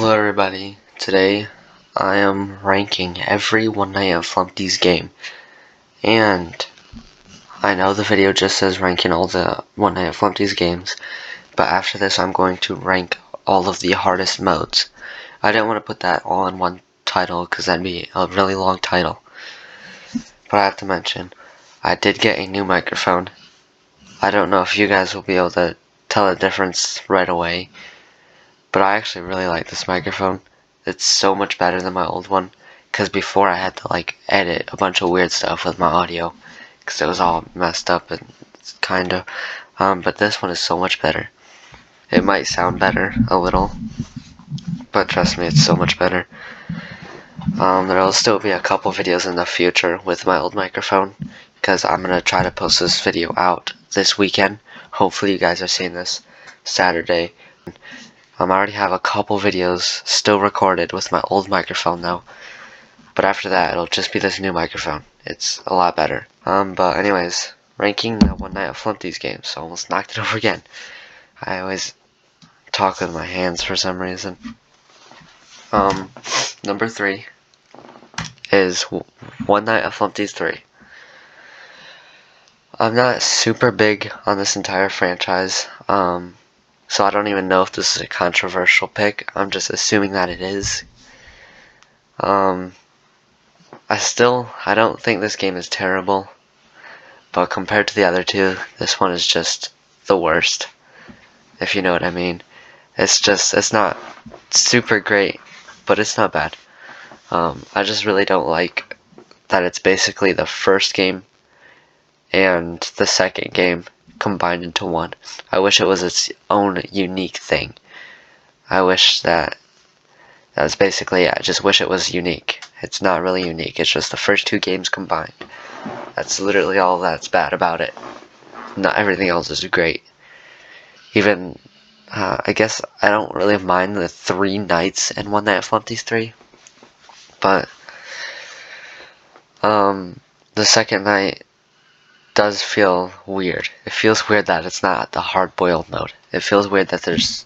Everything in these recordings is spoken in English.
Hello everybody, today I am ranking every One Night at Flumpty's game, and I know the video just says ranking all the One Night at Flumpty's games, but after this I'm going to rank all of the hardest modes. I didn't want to put that all in one title because that'd be a really long title, but I have to mention, I did get a new microphone. I don't know if you guys will be able to tell the difference right away, but I actually really like this microphone. It's so much better than my old one, because before I had to edit a bunch of weird stuff with my audio, because it was all messed up and kinda. But this one is so much better. It might sound better a little, but trust me, it's so much better. There'll still be a couple videos in the future with my old microphone, because I'm gonna try to post this video out this weekend. Hopefully you guys are seeing this Saturday. I already have a couple videos still recorded with my old microphone though, but after that it'll just be this new microphone. It's a lot better. But anyways, ranking the One Night at Flumpty's games. So almost knocked it over again. I always talk with my hands for some reason. Number 3 is One Night at Flumpty's 3. I'm not super big on this entire franchise. So I don't even know if this is a controversial pick. I'm just assuming that it is. I don't think this game is terrible, but compared to the other two, this one is just the worst, if you know what I mean. It's not super great, but it's not bad. I just really don't like that it's basically the first game and the second game combined into one. I wish it was its own unique thing. I wish that was basically it. I just wish it was unique. It's not really unique. It's just the first two games combined. That's literally all that's bad about it. Not everything else is great. Even, I guess I don't really mind the 3 nights in One Night at Flumpty's 3. But, the second night does feel weird. It feels weird that it's not the hard-boiled mode. It feels weird that there's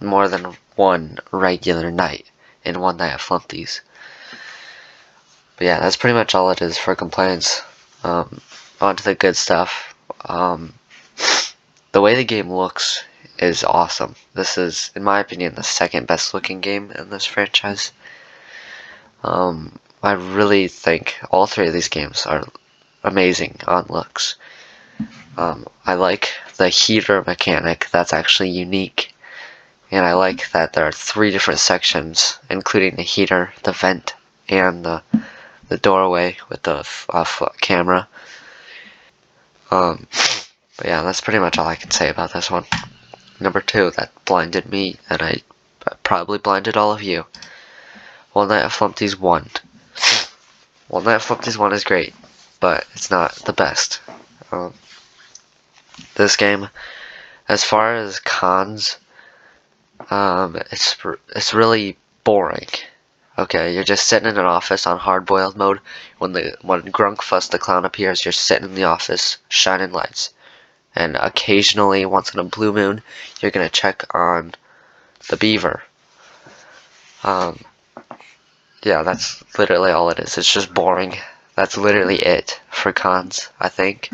more than one regular night in One Night at Flumpty's. But yeah, that's pretty much all it is for complaints. On to the good stuff. The way the game looks is awesome. This is, in my opinion, the second best looking game in this franchise. I really think all 3 of these games are amazing on looks. I like the heater mechanic. That's actually unique. And I like that there are 3 different sections, including the heater, the vent, and the doorway with the camera. But yeah, that's pretty much all I can say about this one. Number 2, that blinded me, and I probably blinded all of you. One Night at Flumpty's 1. One Night at Flumpty's 1 is great, but it's not the best. This game, as far as cons, it's really boring. Okay, you're just sitting in an office on hard-boiled mode. When Grunkfuss the clown appears, you're sitting in the office, shining lights. And occasionally, once in a blue moon, you're gonna check on the beaver. Yeah, that's literally all it is. It's just boring. That's literally it for cons, I think.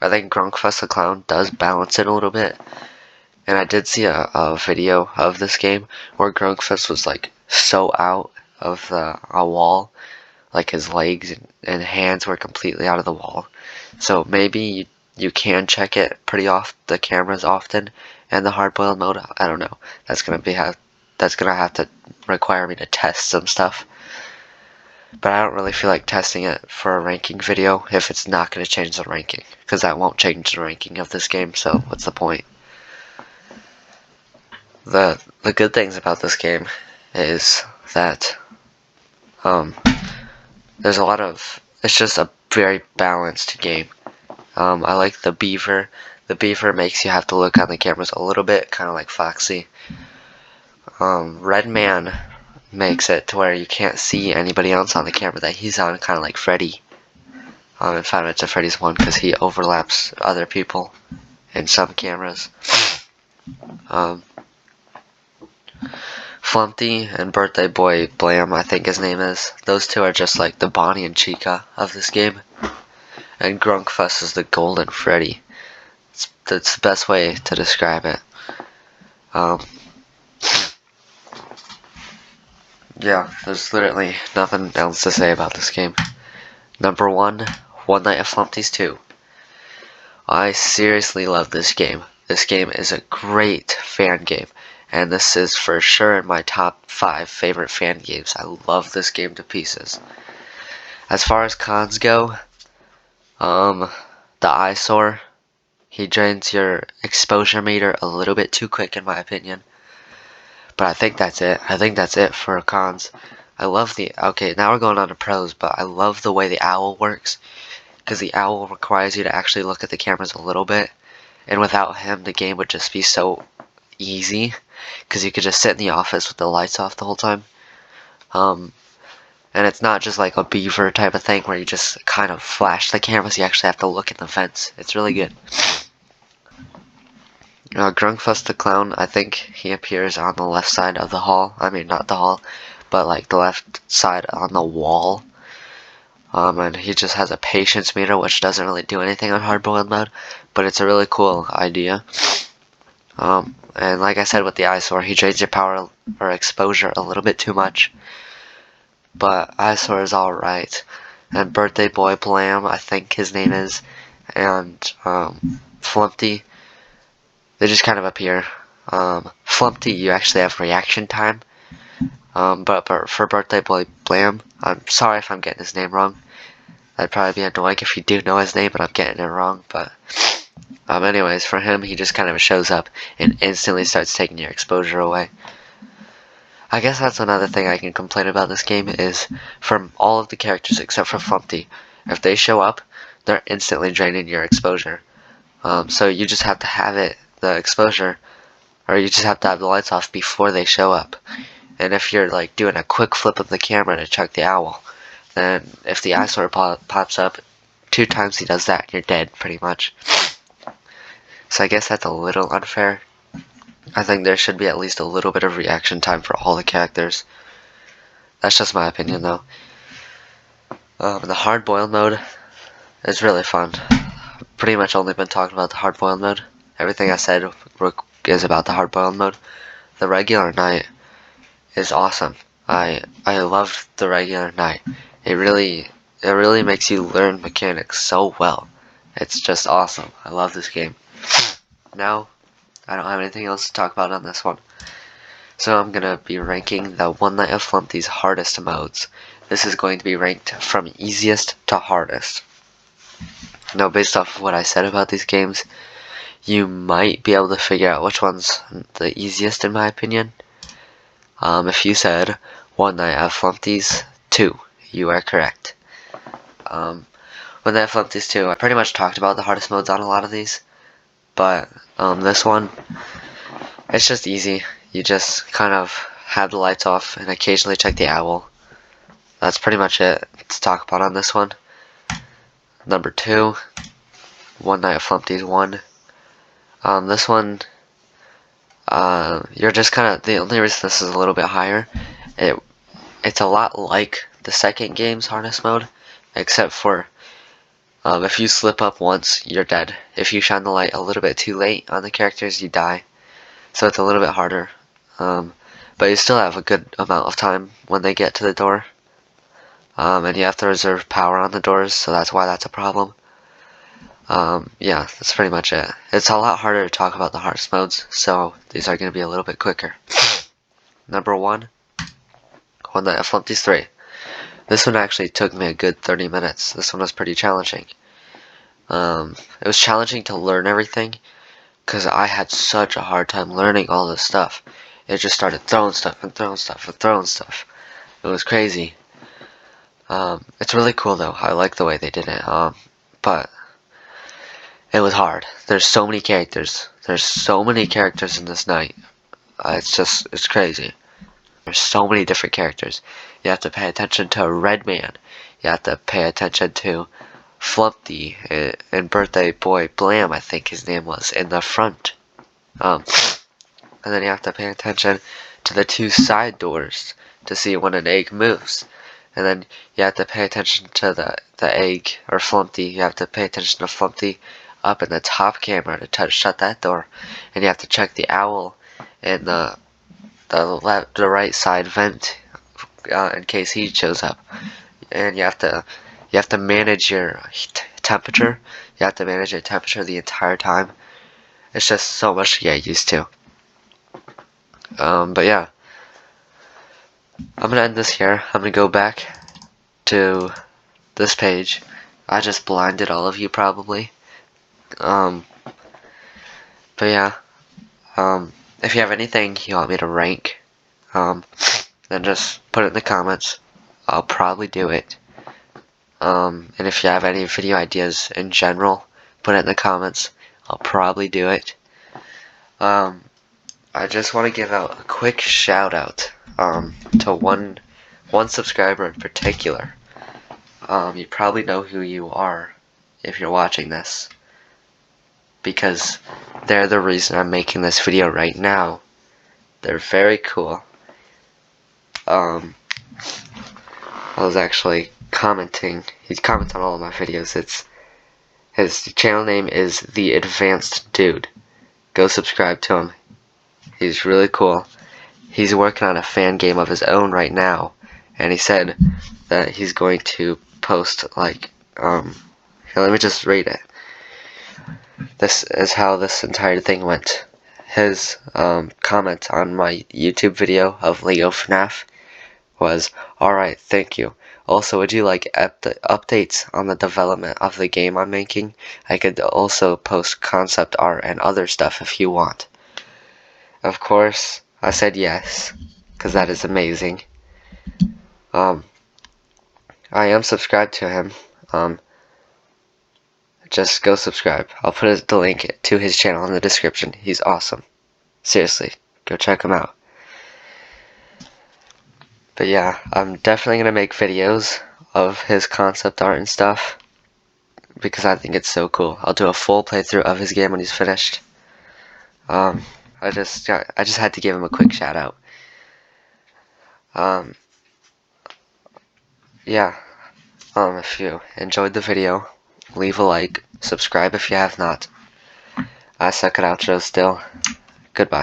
I think Grunkfuss the clown does balance it a little bit. And I did see a video of this game where Grunkfuss was so out of a wall, his legs and hands were completely out of the wall. So maybe you can check it pretty off the cameras often, and the hard-boiled mode. I don't know. That's gonna have to require me to test some stuff. But I don't really feel like testing it for a ranking video if it's not gonna change the ranking, because that won't change the ranking of this game. So what's the point? The good things about this game is that there's a lot of, it's just a very balanced game. I like the beaver. The beaver makes you have to look on the cameras a little bit, kind of like Foxy. Red Man makes it to where you can't see anybody else on the camera that he's on, kind of like Freddy. In Five Nights at Freddy's 1, because he overlaps other people in some cameras. Flumpty and Birthday Boy Blam, I think his name is. Those two are just like the Bonnie and Chica of this game. And Grunkfuss is the Golden Freddy. That's the best way to describe it. Yeah, there's literally nothing else to say about this game. Number 1, One Night of Flumpty's 2. I seriously love this game. This game is a great fan game, and this is for sure in my top 5 favorite fan games. I love this game to pieces. As far as cons go, the eyesore, he drains your exposure meter a little bit too quick in my opinion. But I think that's it. I think that's it for cons. I love okay, now we're going on to pros, but I love the way the owl works. Because the owl requires you to actually look at the cameras a little bit. And without him, the game would just be so easy. Because you could just sit in the office with the lights off the whole time. And it's not just like a beaver type of thing where you just kind of flash the cameras. You actually have to look at the fence. It's really good. Grunkfuss the Clown, I think he appears on the left side of the hall. I mean, not the hall, but like the left side on the wall. And he just has a patience meter, which doesn't really do anything on hard-boiled mode, but it's a really cool idea. And like I said with the eyesore, he drains your power or exposure a little bit too much, but eyesore is alright. And Birthday Boy Blam, I think his name is, and Flumpty, they just kind of appear. Flumpty, you actually have reaction time. But for Birthday Boy Blam, I'm sorry if I'm getting his name wrong. That'd probably be annoying if you do know his name and I'm getting it wrong. But anyways, for him, he just kind of shows up and instantly starts taking your exposure away. I guess that's another thing I can complain about this game is from all of the characters except for Flumpty, if they show up, they're instantly draining your exposure. So you just have to have the exposure, or you just have to have the lights off before they show up. And if you're like doing a quick flip of the camera to check the owl, then if the eyesore pops up, 2 times he does that, you're dead pretty much. So I guess that's a little unfair. I think there should be at least a little bit of reaction time for all the characters. That's just my opinion though. The hard-boiled mode is really fun. I've pretty much only been talking about the hard-boiled mode. Everything I said is about the hard-boiled mode. The regular night is awesome. I loved the regular night. It really makes you learn mechanics so well. It's just awesome. I love this game. Now, I don't have anything else to talk about on this one. So I'm gonna be ranking the One Night of Flumpty's hardest modes. This is going to be ranked from easiest to hardest. Now, based off of what I said about these games, you might be able to figure out which one's the easiest in my opinion. If you said One Night of Flumpty's 2, you are correct. One Night of Flumpty's 2, I pretty much talked about the hardest modes on a lot of these, but this one, it's just easy. You just kind of have the lights off and occasionally check the owl. That's pretty much it to talk about on this one. Number 2, One Night of Flumpty's 1. This one, you're just kind of, the only reason this is a little bit higher, it's a lot like the second game's hardest mode, except for if you slip up once, you're dead. If you shine the light a little bit too late on the characters, you die. So it's a little bit harder. But you still have a good amount of time when they get to the door. And you have to reserve power on the doors, so that's why that's a problem. Yeah, that's pretty much it. It's a lot harder to talk about the hardest modes, so these are going to be a little bit quicker. Number 1, One Night of Flumpty's 3. This one actually took me a good 30 minutes. This one was pretty challenging. It was challenging to learn everything, because I had such a hard time learning all this stuff. It just started throwing stuff and throwing stuff and throwing stuff. It was crazy. It's really cool though. I like the way they did it. But it was hard. There's so many characters. There's so many characters in this night. It's crazy. There's so many different characters. You have to pay attention to Red Man. You have to pay attention to Flumpty and Birthday Boy Blam, I think his name was, in the front. And then you have to pay attention to the two side doors to see when an egg moves. And then you have to pay attention to the egg, or Flumpty. You have to pay attention to Flumpty up in the top camera to shut that door. And you have to check the owl in the right side vent in case he shows up. And you have to manage your temperature. You have to manage your temperature the entire time. It's just so much to get used to. But yeah, I'm gonna end this here. I'm gonna go back to this page. I just blinded all of you probably. But yeah, if you have anything you want me to rank, then just put it in the comments. I'll probably do it. And if you have any video ideas in general, put it in the comments. I'll probably do it. I just want to give out a quick shout out to one subscriber in particular. You probably know who you are if you're watching this, because they're the reason I'm making this video right now. They're very cool. I was actually commenting. He comments on all of my videos. His channel name is The Advanced Dude. Go subscribe to him. He's really cool. He's working on a fan game of his own right now, and he said that he's going to post here, let me just read it. This is how this entire thing went. His comment on my YouTube video of Lego FNAF was, "Alright, thank you. Also, would you like updates on the development of the game I'm making? I could also post concept art and other stuff if you want." Of course, I said yes, because that is amazing. I am subscribed to him. Just go subscribe. I'll put the link to his channel in the description. He's awesome. Seriously, go check him out. But yeah, I'm definitely going to make videos of his concept art and stuff, because I think it's so cool. I'll do a full playthrough of his game when he's finished. I just had to give him a quick shout out. Yeah. If you enjoyed the video, leave a like, subscribe if you have not. I suck at outros still. Goodbye.